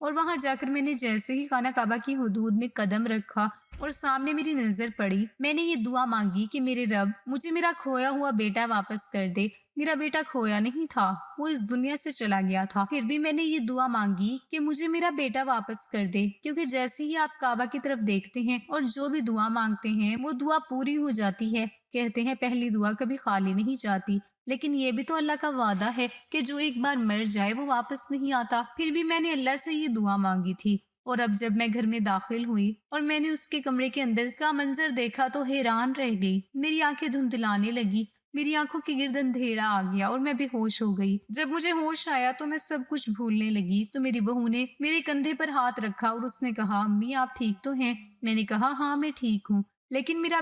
اور وہاں جا کر میں نے جیسے ہی خانہ کعبہ کی حدود میں قدم رکھا اور سامنے میری نظر پڑی، میں نے یہ دعا مانگی کہ میرے رب مجھے میرا کھویا ہوا بیٹا واپس کر دے۔ میرا بیٹا کھویا نہیں تھا، وہ اس دنیا سے چلا گیا تھا، پھر بھی میں نے یہ دعا مانگی کہ مجھے میرا بیٹا واپس کر دے، کیونکہ جیسے ہی آپ کعبہ کی طرف دیکھتے ہیں اور جو بھی دعا مانگتے ہیں وہ دعا پوری ہو جاتی ہے۔ کہتے ہیں پہلی دعا کبھی خالی نہیں جاتی، لیکن یہ بھی تو اللہ کا وعدہ ہے کہ جو ایک بار مر جائے وہ واپس نہیں آتا۔ پھر بھی میں نے اللہ سے یہ دعا مانگی تھی، اور اب جب میں گھر میں داخل ہوئی اور میں نے اس کے کمرے کے اندر کا منظر دیکھا تو حیران رہ گئی۔ میری آنکھیں دھندلانے لگی، میری آنکھوں کے گرد اندھیرا آ گیا اور میں بے ہوش ہو گئی۔ جب مجھے ہوش آیا تو میں سب کچھ بھولنے لگی تو میری بہو نے میرے کندھے پر ہاتھ رکھا اور اس نے کہا، امی آپ ٹھیک تو ہیں؟ میں نے کہا ہاں میں ٹھیک ہوں، لیکن میرا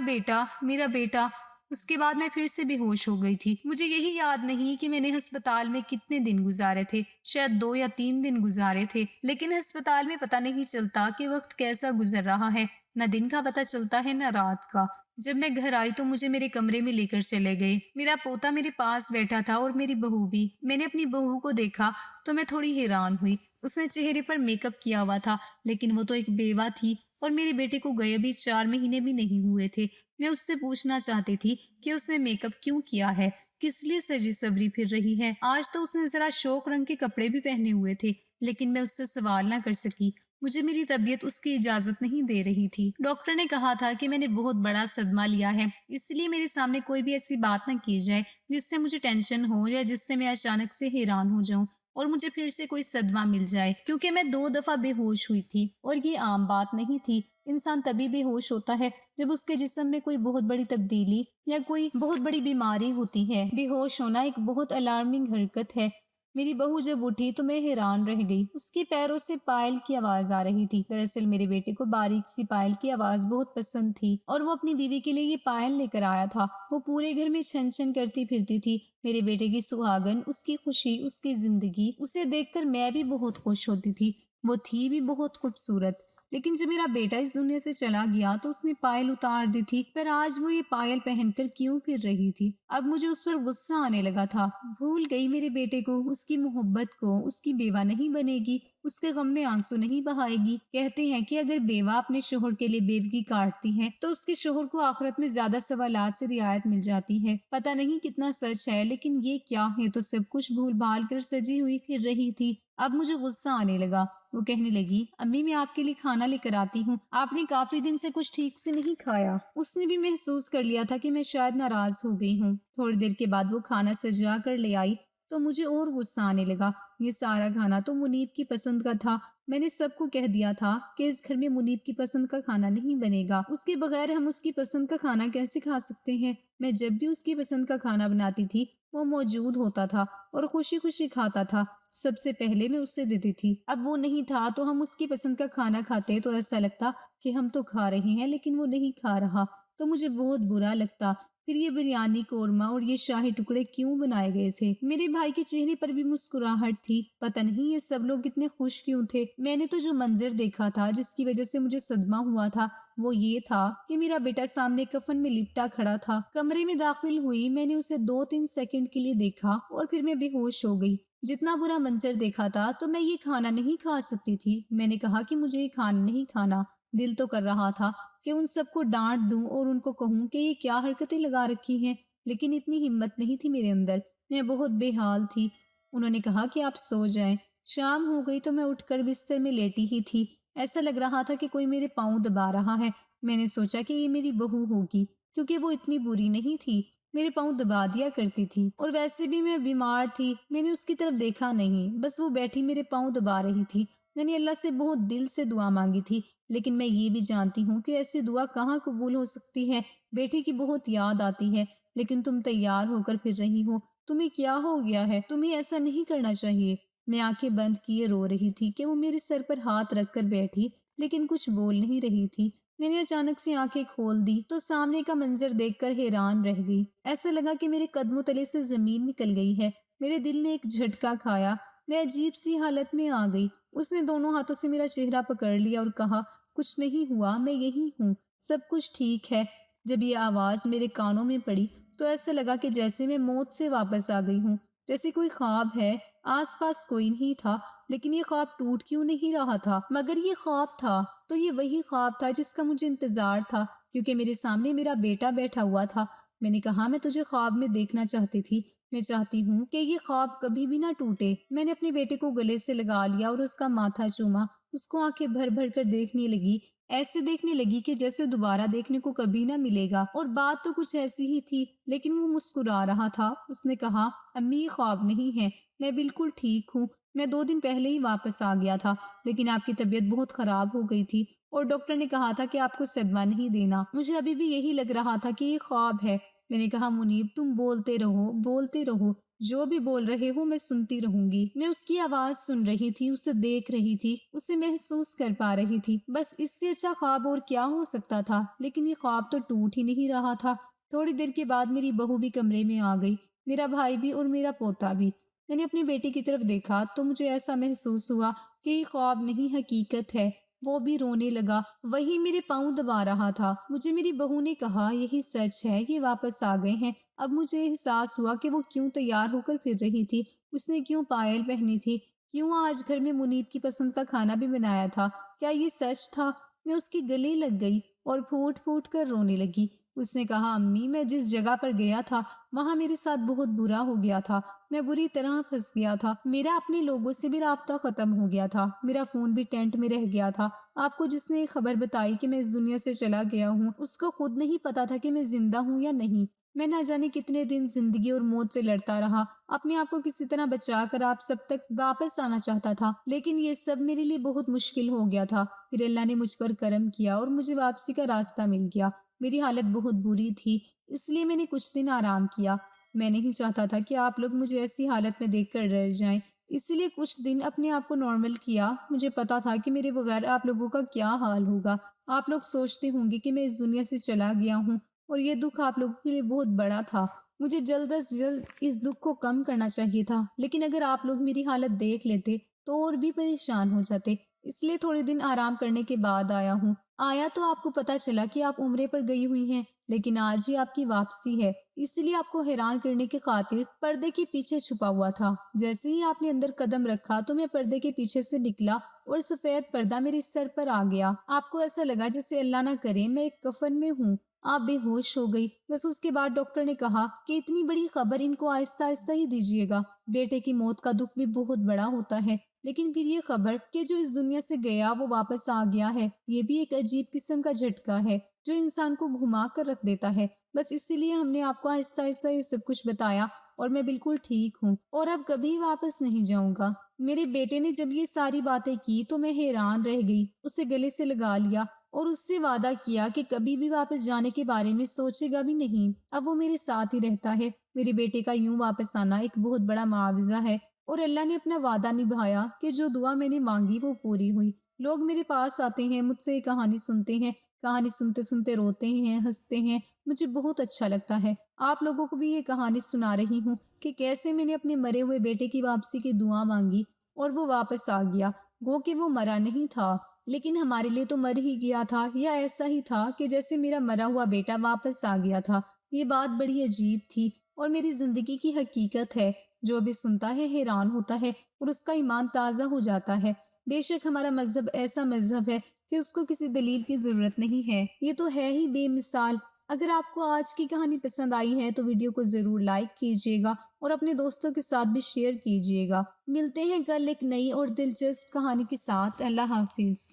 بیٹا۔ اس کے بعد میں پھر سے بے ہوش ہو گئی تھی۔ مجھے یہی یاد نہیں کہ میں نے ہسپتال میں کتنے دن گزارے تھے، شاید 2 یا 3 دن گزارے تھے، لیکن ہسپتال میں پتہ نہیں چلتا کہ وقت کیسا گزر رہا ہے، نہ دن کا پتہ چلتا ہے نہ رات کا۔ جب میں گھر آئی تو مجھے میرے کمرے میں لے کر چلے گئے۔ میرا پوتا میرے پاس بیٹھا تھا اور میری بہو بھی۔ میں نے اپنی بہو کو دیکھا تو میں تھوڑی حیران ہوئی۔ اس نے چہرے پر میک اپ کیا ہوا تھا، لیکن وہ تو ایک بیوہ تھی، اور میرے بیٹے کو گئے بھی 4 مہینے بھی نہیں ہوئے تھے۔ میں اس سے پوچھنا چاہتی تھی کہ اس نے میک اپ کیوں کیا ہے، کس لیے سجی سوری پھر رہی ہے۔ آج تو اس نے ذرا شوق رنگ کے کپڑے بھی پہنے ہوئے تھے، لیکن میں اس سے سوال نہ کر سکی۔ مجھے میری طبیعت اس کی اجازت نہیں دے رہی تھی۔ ڈاکٹر نے کہا تھا کہ میں نے بہت بڑا صدمہ لیا ہے، اس لیے میرے سامنے کوئی بھی ایسی بات نہ کی جائے جس سے مجھے ٹینشن ہو یا جس سے میں اچانک سے حیران ہو جاؤں اور مجھے پھر سے کوئی صدمہ مل جائے، کیونکہ میں 2 دفعہ بے ہوش ہوئی تھی اور یہ عام بات نہیں تھی۔ انسان تبھی بے ہوش ہوتا ہے جب اس کے جسم میں کوئی بہت بڑی تبدیلی یا کوئی بہت بڑی بیماری ہوتی ہے۔ بے ہوش ہونا ایک بہت الارمنگ حرکت ہے۔ میری بہو جب اٹھی تو میں حیران رہ گئی۔ اس کے پیروں سے پائل کی آواز آ رہی تھی۔ دراصل میرے بیٹے کو باریک سی پائل کی آواز بہت پسند تھی اور وہ اپنی بیوی کے لیے یہ پائل لے کر آیا تھا۔ وہ پورے گھر میں چھن چھن کرتی پھرتی تھی۔ میرے بیٹے کی سہاگن، اس کی خوشی، اس کی زندگی، اسے دیکھ کر میں بھی بہت خوش ہوتی تھی۔ وہ تھی بھی بہت خوبصورت۔ لیکن جب میرا بیٹا اس دنیا سے چلا گیا تو اس نے پائل اتار دی تھی، پر آج وہ یہ پائل پہن کر کیوں پھر رہی تھی؟ اب مجھے اس پر غصہ آنے لگا تھا۔ بھول گئی میرے بیٹے کو، اس کی محبت کو۔ اس کی بیوہ نہیں بنے گی، اس کے غم میں آنسو نہیں بہائے گی۔ کہتے ہیں کہ اگر بیوہ اپنے شوہر کے لیے بیوگی کاٹتی ہے تو اس کے شوہر کو آخرت میں زیادہ سوالات سے رعایت مل جاتی ہے۔ پتہ نہیں کتنا سچ ہے، لیکن یہ کیا ہے تو سب کچھ بھول بھال کر سجی ہوئی پھر رہی تھی۔ اب مجھے غصہ آنے لگا۔ وہ کہنے لگی، امی میں آپ کے لیے کھانا لے کر آتی ہوں، آپ نے کافی دن سے کچھ ٹھیک سے نہیں کھایا۔ اس نے بھی محسوس کر لیا تھا کہ میں شاید ناراض ہو گئی ہوں۔ تھوڑی دیر کے بعد وہ کھانا سجا کر لے آئی تو مجھے اور غصہ آنے لگا۔ یہ سارا کھانا تو منیب کی پسند کا تھا۔ میں نے سب کو کہہ دیا تھا کہ اس گھر میں منیب کی پسند کا کھانا نہیں بنے گا، اس کے بغیر ہم اس کی پسند کا کھانا کیسے کھا سکتے ہیں؟ میں جب بھی اس کی پسند کا کھانا بناتی تھی وہ موجود ہوتا تھا اور خوشی خوشی کھاتا تھا۔ سب سے پہلے میں اسے دیتی تھی۔ اب وہ نہیں تھا تو ہم اس کی پسند کا کھانا کھاتے تو ایسا لگتا کہ ہم تو کھا رہے ہیں، لیکن وہ نہیں کھا رہا تو مجھے بہت برا لگتا۔ پھر یہ بریانی، قورمہ اور یہ شاہی ٹکڑے کیوں بنائے گئے تھے؟ میرے بھائی کے چہرے پر بھی مسکراہٹ تھی۔ پتہ نہیں یہ سب لوگ اتنے خوش کیوں تھے؟ میں نے تو جو منظر دیکھا تھا جس کی وجہ سے مجھے صدمہ ہوا تھا وہ یہ تھا کہ میرا بیٹا سامنے کفن میں لپٹا کھڑا تھا۔ کمرے میں داخل ہوئی، میں نے اسے 2-3 سیکنڈ کے لیے دیکھا اور پھر میں بے ہوش ہو گئی۔ جتنا برا منظر دیکھا تھا تو میں یہ کھانا نہیں کھا سکتی تھی۔ میں نے کہا کہ مجھے یہ کھانا نہیں کھانا۔ دل تو کر رہا تھا کہ ان سب کو ڈانٹ دوں اور ان کو کہوں کہ یہ کیا حرکتیں لگا رکھی ہیں، لیکن اتنی ہمت نہیں تھی میرے اندر۔ میں بہت بے حال تھی۔ انہوں نے کہا کہ آپ سو جائیں۔ شام ہو گئی تو میں اٹھ کر بستر میں لیٹی ہی تھی۔ ایسا لگ رہا تھا کہ کوئی میرے پاؤں دبا رہا ہے۔ میں نے سوچا کہ یہ میری بہو ہوگی، کیونکہ وہ اتنی بری نہیں تھی، میرے پاؤں دبا دیا کرتی تھی، اور ویسے بھی میں بیمار تھی۔ میں نے اس کی طرف دیکھا نہیں، بس وہ بیٹھی میرے پاؤں دبا رہی تھی۔ میں نے اللہ سے بہت دل سے دعا مانگی تھی، لیکن میں یہ بھی جانتی ہوں کہ ایسی دعا کہاں قبول ہو سکتی ہے۔ بیٹی کی بہت یاد آتی ہے، لیکن تم تیار ہو کر پھر رہی ہو۔ تمہیں کیا ہو گیا ہے؟ تمہیں ایسا نہیں کرنا چاہیے۔ میں آنکھیں بند کیے رو رہی تھی کہ وہ میرے سر پر ہاتھ رکھ کر بیٹھی، لیکن کچھ بول نہیں رہی تھی۔ میں نے اچانک سے آنکھیں کھول دی تو سامنے کا منظر دیکھ کر حیران رہ گئی۔ ایسا لگا کہ میرے قدموں تلے سے زمین نکل گئی ہے۔ میرے دل نے ایک جھٹکا کھایا۔ میں عجیب سی حالت میں آ گئی۔ اس نے دونوں ہاتھوں سے میرا چہرہ پکڑ لیا اور کہا، کچھ نہیں ہوا، میں یہی ہوں، سب کچھ ٹھیک ہے۔ جب یہ آواز میرے کانوں میں پڑی تو ایسا لگا کہ جیسے میں موت سے واپس آ گئی ہوں، جیسے کوئی خواب ہے آس پاس کوئی نہیں تھا، لیکن یہ خواب ٹوٹ کیوں نہیں رہا تھا؟ مگر یہ خواب تھا تو یہ وہی خواب تھا جس کا مجھے انتظار تھا، کیونکہ میرے سامنے میرا بیٹا بیٹھا ہوا تھا۔ میں نے کہا میں تجھے خواب میں دیکھنا چاہتی تھی، میں چاہتی ہوں کہ یہ خواب کبھی بھی نہ ٹوٹے۔ میں نے اپنے بیٹے کو گلے سے لگا لیا اور اس کا ماتھا چوما، اس کو آنکھیں بھر بھر کر دیکھنے لگی، ایسے دیکھنے لگی کہ جیسے دوبارہ دیکھنے کو کبھی نہ ملے گا۔ اور بات تو کچھ ایسی ہی تھی، لیکن وہ مسکرا رہا تھا۔ اس نے کہا امی یہ خواب نہیں ہے، میں بالکل ٹھیک ہوں، میں 2 دن پہلے ہی واپس آ گیا تھا، لیکن آپ کی طبیعت بہت خراب ہو گئی تھی اور ڈاکٹر نے کہا تھا کہ آپ کو صدمہ نہیں دینا۔ مجھے ابھی بھی یہی لگ رہا تھا کہ یہ خواب ہے۔ میں نے کہا منیب تم بولتے رہو، جو بھی بول رہے ہو میں سنتی رہوں گی۔ میں اس کی آواز سن رہی تھی، اسے دیکھ رہی تھی، اسے محسوس کر پا رہی تھی۔ بس اس سے اچھا خواب اور کیا ہو سکتا تھا؟ لیکن یہ خواب تو ٹوٹ ہی نہیں رہا تھا۔ تھوڑی دیر کے بعد میری بہو بھی کمرے میں آ گئی، میرا بھائی بھی اور میرا پوتا بھی۔ میں نے اپنی بیٹی کی طرف دیکھا تو مجھے ایسا محسوس ہوا کہ یہ خواب نہیں حقیقت ہے۔ وہ بھی رونے لگا، وہی میرے پاؤں دبا رہا تھا۔ مجھے میری بہو نے کہا یہی سچ ہے، یہ واپس آ گئے ہیں۔ اب مجھے احساس ہوا کہ وہ کیوں تیار ہو کر پھر رہی تھی، اس نے کیوں پائل پہنی تھی، کیوں آج گھر میں منیب کی پسند کا کھانا بھی بنایا تھا۔ کیا یہ سچ تھا؟ میں اس کے گلے لگ گئی اور پھوٹ پھوٹ کر رونے لگی۔ اس نے کہا امی میں جس جگہ پر گیا تھا وہاں میرے ساتھ بہت برا ہو گیا تھا، میں بری طرح پھنس گیا تھا، میرا اپنے لوگوں سے بھی رابطہ ختم ہو گیا تھا، میرا فون بھی ٹینٹ میں رہ گیا تھا۔ آپ کو جس نے یہ خبر بتائی کہ میں اس دنیا سے چلا گیا ہوں، اس کو خود نہیں پتا تھا کہ میں زندہ ہوں یا نہیں۔ میں نہ جانے کتنے دن زندگی اور موت سے لڑتا رہا، اپنے آپ کو کسی طرح بچا کر آپ سب تک واپس آنا چاہتا تھا، لیکن یہ سب میرے لیے بہت مشکل ہو گیا تھا۔ پھر اللہ نے مجھ پر کرم کیا اور مجھے واپسی کا راستہ مل گیا۔ میری حالت بہت بری تھی، اس لیے میں نے کچھ دن آرام کیا۔ میں نہیں چاہتا تھا کہ آپ لوگ مجھے ایسی حالت میں دیکھ کر ڈر جائیں، اس لیے کچھ دن اپنے آپ کو نارمل کیا۔ مجھے پتا تھا کہ میرے بغیر آپ لوگوں کا کیا حال ہوگا۔ آپ لوگ سوچتے ہوں گے کہ میں اس دنیا سے چلا گیا ہوں اور یہ دکھ آپ لوگوں کے لیے بہت بڑا تھا۔ مجھے جلد از جلد اس دکھ کو کم کرنا چاہیے تھا، لیکن اگر آپ لوگ میری حالت دیکھ لیتے تو اور بھی پریشان ہو جاتے، اس لیے تھوڑے دن آرام کرنے کے بعد آیا ہوں۔ آیا تو آپ کو پتا چلا کہ آپ عمرے پر گئی ہوئی ہیں، لیکن آج ہی آپ کی واپسی ہے، اس لیے آپ کو حیران کرنے کی خاطر پردے کے پیچھے چھپا ہوا تھا۔ جیسے ہی آپ نے اندر قدم رکھا تو میں پردے کے پیچھے سے نکلا اور سفید پردہ میرے سر پر آ گیا۔ آپ کو ایسا لگا جیسے اللہ نہ کرے میں ایک کفن میں ہوں۔ آپ بے ہوش ہو گئی۔ بس اس کے بعد ڈاکٹر نے کہا کہ اتنی بڑی خبر ان کو آہستہ آہستہ ہی دیجیے گا، بیٹے کی موت کا دکھ بھی بہت بڑا ہوتا ہے، لیکن پھر یہ خبر کہ جو اس دنیا سے گیا وہ واپس آ گیا ہے، یہ بھی ایک عجیب قسم کا جھٹکا ہے جو انسان کو گھما کر رکھ دیتا ہے۔ بس اسی لیے ہم نے آپ کو آہستہ آہستہ یہ سب کچھ بتایا اور میں بالکل ٹھیک ہوں اور اب کبھی واپس نہیں جاؤں گا۔ میرے بیٹے نے جب یہ ساری باتیں کی تو میں حیران رہ گئی، اسے گلے سے لگا لیا اور اس سے وعدہ کیا کہ کبھی بھی واپس جانے کے بارے میں سوچے گا بھی نہیں۔ اب وہ میرے ساتھ ہی رہتا ہے۔ میرے بیٹے کا یوں واپس آنا ایک بہت بڑا معاوضہ ہے اور اللہ نے اپنا وعدہ نبھایا کہ جو دعا میں نے مانگی وہ پوری ہوئی۔ لوگ میرے پاس آتے ہیں، مجھ سے یہ کہانی سنتے ہیں، کہانی سنتے سنتے روتے ہیں، ہنستے ہیں، مجھے بہت اچھا لگتا ہے۔ آپ لوگوں کو بھی یہ کہانی سنا رہی ہوں کہ کیسے میں نے اپنے مرے ہوئے بیٹے کی واپسی کی دعا مانگی اور وہ واپس آ گیا۔ گو کہ وہ مرا نہیں تھا، لیکن ہمارے لیے تو مر ہی گیا تھا، یا ایسا ہی تھا کہ جیسے میرا مرا ہوا بیٹا واپس آ گیا تھا۔ یہ بات بڑی عجیب تھی اور میری زندگی کی حقیقت ہے۔ جو بھی سنتا ہے حیران ہوتا ہے اور اس کا ایمان تازہ ہو جاتا ہے۔ بے شک ہمارا مذہب ایسا مذہب ہے کہ اس کو کسی دلیل کی ضرورت نہیں ہے، یہ تو ہے ہی بے مثال۔ اگر آپ کو آج کی کہانی پسند آئی ہے تو ویڈیو کو ضرور لائک کیجیے گا اور اپنے دوستوں کے ساتھ بھی شیئر کیجیے گا۔ ملتے ہیں کل ایک نئی اور دلچسپ کہانی کے ساتھ۔ اللہ حافظ۔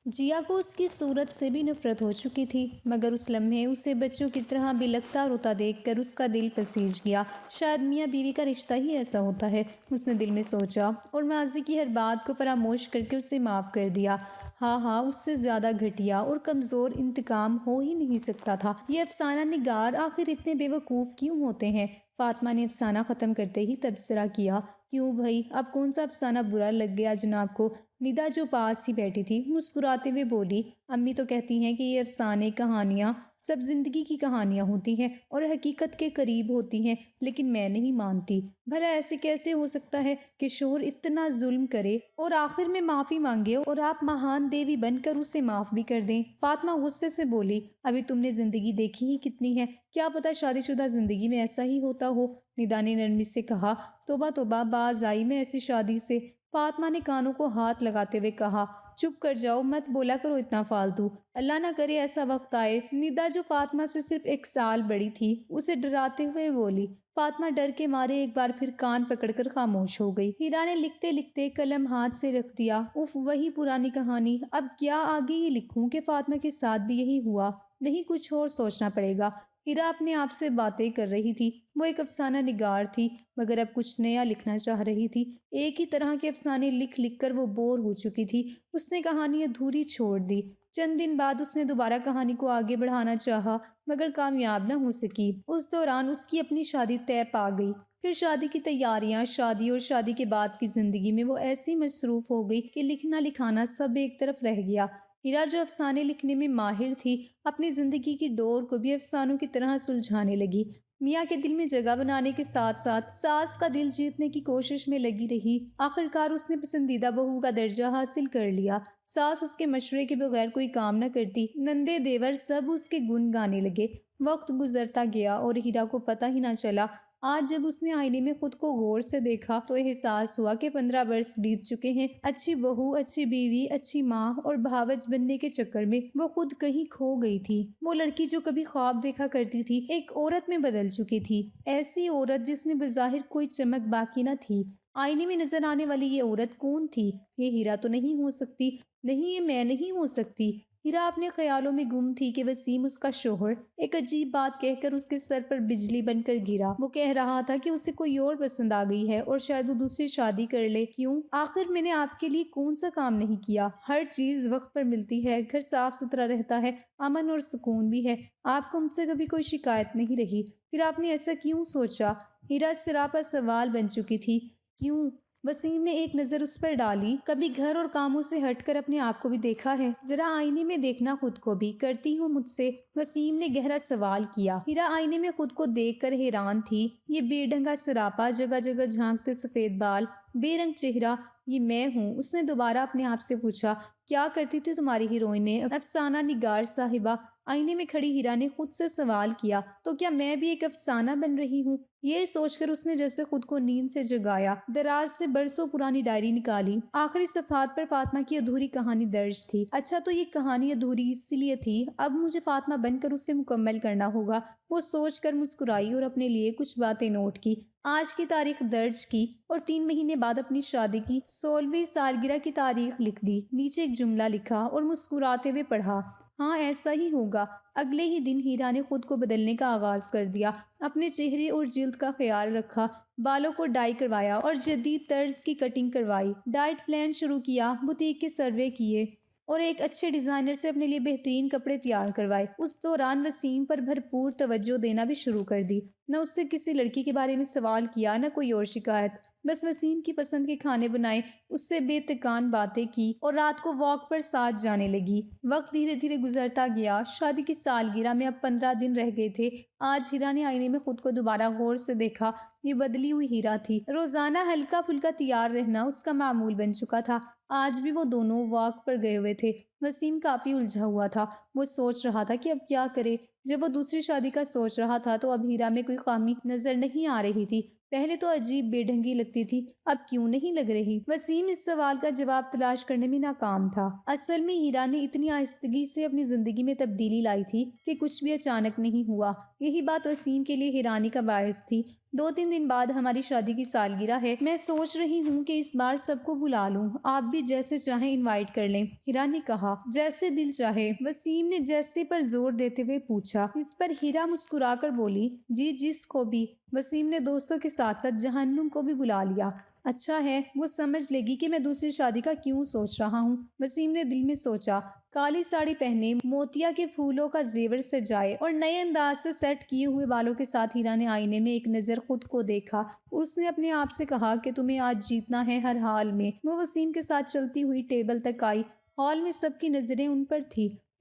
جیا کو اس کی صورت سے بھی نفرت ہو چکی تھی، مگر اس لمحے اسے بچوں کی طرح بلکتا روتا دیکھ کر اس کا دل پسیج گیا۔ شاید میاں بیوی کا رشتہ ہی ایسا ہوتا ہے، اس نے دل میں سوچا اور ماضی کی ہر بات کو فراموش کر کے اسے معاف کر دیا۔ ہاں اس سے زیادہ گھٹیا اور کمزور انتقام ہو ہی نہیں سکتا تھا۔ یہ افسانہ نگار آخر اتنے بے وقوف کیوں ہوتے ہیں؟ فاطمہ نے افسانہ ختم کرتے ہی تبصرہ کیا۔ کیوں بھائی، اب کون سا افسانہ برا لگ گیا جناب کو؟ ندا جو پاس ہی بیٹھی تھی مسکراتے ہوئے بولی، امی تو کہتی ہیں کہ یہ افسانے کہانیاں سب زندگی کی کہانیاں ہوتی ہیں اور حقیقت کے قریب ہوتی ہیں، لیکن میں نہیں مانتی۔ بھلا ایسے کیسے ہو سکتا ہے کہ شوہر اتنا ظلم کرے اور آخر میں معافی مانگے اور آپ مہان دیوی بن کر اسے معاف بھی کر دیں؟ فاطمہ غصے سے بولی، ابھی تم نے زندگی دیکھی ہی کتنی ہے، کیا پتہ شادی شدہ زندگی میں ایسا ہی ہوتا ہو۔ ندا نے نرمی سے کہا، توبہ توبہ، باز آئی میں ایسی شادی سے۔ فاطمہ نے کانوں کو ہاتھ لگاتے ہوئے کہا، چپ کر جاؤ، مت بولا کرو اتنا فالتو، اللہ نہ کرے ایسا وقت آئے۔ ندا جو فاطمہ سے صرف 1 سال بڑی تھی، اسے ڈراتے ہوئے بولی۔ فاطمہ ڈر کے مارے ایک بار پھر کان پکڑ کر خاموش ہو گئی۔ ہیرا نے لکھتے لکھتے قلم ہاتھ سے رکھ دیا۔ اف، وہی پرانی کہانی، اب کیا آگے یہ لکھوں کہ فاطمہ کے ساتھ بھی یہی ہوا؟ نہیں، کچھ اور سوچنا پڑے گا۔ ہیرا اپنے آپ سے باتیں کر رہی تھی، وہ ایک افسانہ نگار تھی مگر اب کچھ نیا لکھنا چاہ رہی تھی۔ ایک ہی طرح کے افسانے لکھ لکھ کر وہ بور ہو چکی تھی، اس نے کہانی ادھوری چھوڑ دی۔ چند دن بعد اس نے دوبارہ کہانی کو آگے بڑھانا چاہا مگر کامیاب نہ ہو سکی۔ اس دوران اس کی اپنی شادی طے پا گئی۔ پھر شادی کی تیاریاں، شادی اور شادی کے بعد کی زندگی میں وہ ایسی مصروف ہو گئی کہ لکھنا لکھانا سب ایک طرف رہ گیا۔ ہیرا جو افسانے لکھنے میں ماہر تھی، اپنی زندگی کی ڈور کو بھی افسانوں کی طرح سلجھانے لگی۔ میاں کے دل میں جگہ بنانے کے ساتھ ساتھ ساس کا دل جیتنے کی کوشش میں لگی رہی۔ آخرکار اس نے پسندیدہ بہو کا درجہ حاصل کر لیا۔ ساس اس کے مشورے کے بغیر کوئی کام نہ کرتی، نندے دیور سب اس کے گن گانے لگے۔ وقت گزرتا گیا اور ہیرا کو پتہ ہی نہ چلا۔ آج جب اس نے آئینے میں خود کو غور سے دیکھا تو احساس ہوا کہ 15 برس بیت چکے ہیں۔ اچھی بہو، اچھی بیوی، اچھی ماں اور بھاوج بننے کے چکر میں وہ خود کہیں کھو گئی تھی۔ وہ لڑکی جو کبھی خواب دیکھا کرتی تھی ایک عورت میں بدل چکی تھی، ایسی عورت جس میں بظاہر کوئی چمک باقی نہ تھی۔ آئینے میں نظر آنے والی یہ عورت کون تھی؟ یہ ہیرا تو نہیں ہو سکتی، نہیں یہ میں نہیں ہو سکتی۔ ہیرا اپنے خیالوں میں گم تھی کہ وسیم اس کا شوہر ایک عجیب بات کہہ کر اس کے سر پر بجلی بن کر گرا۔ وہ کہہ رہا تھا کہ اسے کوئی اور پسند آ گئی ہے اور شاید وہ دوسری شادی کر لے۔ کیوں؟ آخر میں نے آپ کے لیے کون سا کام نہیں کیا؟ ہر چیز وقت پر ملتی ہے، گھر صاف ستھرا رہتا ہے، امن اور سکون بھی ہے، آپ کو مجھ سے کبھی کوئی شکایت نہیں رہی، پھر آپ نے ایسا کیوں سوچا؟ ہیرا سراپا سوال بن چکی تھی۔ کیوں؟ وسیم نے ایک نظر اس پر ڈالی۔ کبھی گھر اور کاموں سے ہٹ کر اپنے آپ کو بھی دیکھا ہے؟ ذرا آئینے میں دیکھنا خود کو بھی، کرتی ہوں مجھ سے؟ وسیم نے گہرا سوال کیا۔ ہیرا آئینے میں خود کو دیکھ کر حیران تھی۔ یہ بے ڈھنگا سراپا، جگہ جگہ جھانکتے سفید بال، بے رنگ چہرہ، یہ میں ہوں؟ اس نے دوبارہ اپنے آپ سے پوچھا۔ کیا کرتی تھی تمہاری ہیروئن نے افسانہ نگار صاحبہ؟ آئینے میں کھڑی ہیرا نے خود سے سوال کیا۔ تو کیا میں بھی ایک افسانہ بن رہی ہوں؟ یہ سوچ کر اس نے جیسے خود کو نیند سے جگایا، دراز سے برسوں پرانی ڈائری نکالی۔ آخری صفحات پر فاطمہ کی ادھوری کہانی درج تھی۔ اچھا، تو یہ کہانی ادھوری اس لیے تھی، اب مجھے فاطمہ بن کر اسے مکمل کرنا ہوگا۔ وہ سوچ کر مسکرائی اور اپنے لیے کچھ باتیں نوٹ کی، آج کی تاریخ درج کی اور 3 مہینے بعد اپنی شادی کی 16ویں سالگرہ کی تاریخ لکھ دی۔ نیچے ایک جملہ لکھا اور مسکراتے ہوئے پڑھا، ہاں ایسا ہی ہوگا۔ اگلے ہی دن ہیرا نے خود کو بدلنے کا آغاز کر دیا، اپنے چہرے اور جلد کا خیال رکھا، بالوں کو ڈائی کروایا اور جدید طرز کی کٹنگ کروائی، ڈائٹ پلان شروع کیا، بوتیک کے سروے کیے اور ایک اچھے ڈیزائنر سے اپنے لیے بہترین کپڑے تیار کروائے۔ اس دوران وسیم پر بھرپور توجہ دینا بھی شروع کر دی، نہ اس سے کسی لڑکی کے بارے میں سوال کیا، نہ کوئی اور شکایت، بس وسیم کی پسند کے کھانے بنائے، اس سے بے تکان باتیں کی اور رات کو واک پر ساتھ جانے لگی۔ وقت دھیرے دھیرے گزرتا گیا، شادی کی سالگرہ میں اب 15 دن رہ گئے تھے۔ آج ہیرا نے آئینے میں خود کو دوبارہ غور سے دیکھا، یہ بدلی ہوئی ہیرا تھی۔ روزانہ ہلکا پھلکا تیار رہنا اس کا معمول بن چکا تھا۔ آج بھی وہ دونوں واک پر گئے ہوئے تھے۔ وسیم کافی الجھا ہوا تھا، وہ سوچ رہا تھا کہ اب کیا کرے۔ جب وہ دوسری شادی کا سوچ رہا تھا تو اب ہیرا میں کوئی خامی نظر نہیں آ رہی تھی۔ پہلے تو عجیب بے ڈھنگی لگتی تھی، اب کیوں نہیں لگ رہی؟ وسیم اس سوال کا جواب تلاش کرنے میں ناکام تھا۔ اصل میں ہیرا نے اتنی آہستگی سے اپنی زندگی میں تبدیلی لائی تھی کہ کچھ بھی اچانک نہیں ہوا۔ یہی بات وسیم کے لیے حیرانی کا باعث تھی۔ 2-3 دن بعد ہماری شادی کی سالگرہ ہے، میں سوچ رہی ہوں کہ اس بار سب کو بلا لوں، آپ بھی جیسے چاہیں انوائٹ کر لیں۔ ہیرا نے کہا، جیسے دل چاہے۔ وسیم نے جیسے پر زور دیتے ہوئے پوچھا۔ اس پر ہیرا مسکرا کر بولی، جی جس کو بھی۔ وسیم نے دوستوں کے ساتھ ساتھ جہنم کو بھی بلا لیا۔ اچھا ہے، وہ سمجھ لے گی کہ میں دوسری شادی کا کیوں سوچ رہا ہوں۔ وسیم نے دل میں سوچا۔ کالی ساڑی پہنے، موتیا کے پھولوں کا زیور سجائے اور نئے انداز سے سیٹ کیے ہوئے بالوں کے ساتھ ہیرا نے آئینے میں ایک نظر خود کو دیکھا اور اس نے اپنے آپ سے کہا کہ تمہیں آج جیتنا ہے ہر حال میں۔ وہ وسیم کے ساتھ چلتی ہوئی ٹیبل تک آئی، ہال میں سب کی نظریں ان پر تھی۔